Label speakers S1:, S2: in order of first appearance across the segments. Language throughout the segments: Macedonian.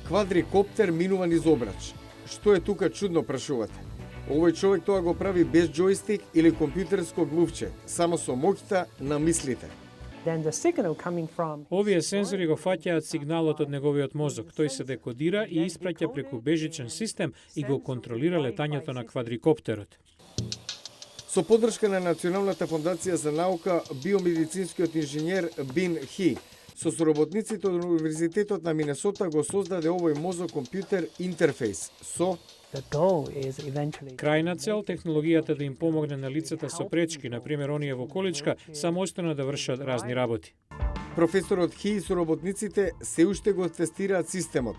S1: Квадрикоптер минува низ обрач. Што е тука чудно, прашувате? Овој човек тоа го прави без џојстик или компјутерско глувче, само со моќта на мислите.
S2: Овие сензори го фаќаат сигналот од неговиот мозок. Тој се декодира и испраќа преку бежичен систем и го контролира летањето на квадрикоптерот.
S1: Со поддршка на Националната фондација за наука, биомедицинскиот инженер Бин Хи со соработниците од Универзитетот на Минесота го создаде овој мозок-компјутер интерфејс со
S2: Крајна цел технологијата да им помогне на лицата со пречки, например оние во количка, самостојно да вршат разни работи.
S1: Професорот Хи и соработниците се уште го тестираат системот.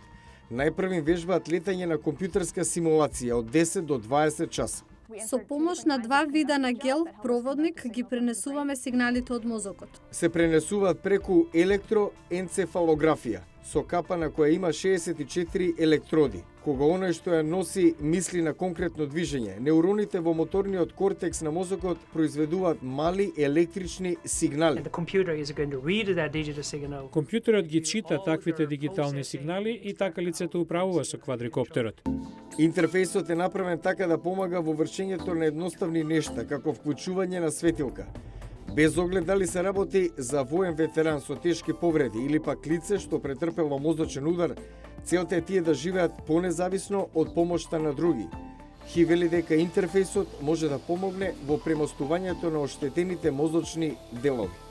S1: Најпрв им вежбаат летање на компјутерска симулација од 10 до 20 часа.
S3: Со помош на два вида на гел проводник ги пренесуваме сигналите од мозокот.
S1: Се пренесуваат преку електроенцефалографија, со капа на која има 64 електроди. Кога оној што ја носи мисли на конкретно движење, неуроните во моторниот кортекс на мозокот произведуваат мали електрични сигнали.
S2: Компјутерот ги чита таквите дигитални сигнали и така лицето управува со квадрикоптерот.
S1: Интерфејсот е направен така да помага во вршењето на едноставни нешта, како вклучување на светилка. Без оглед дали се работи за воен ветеран со тешки повреди или пак лице што претрпело мозочен удар, целта е тие да живеат понезависно од помошта на други. Хи вели дека интерфејсот може да помогне во премостувањето на оштетените мозочни делови.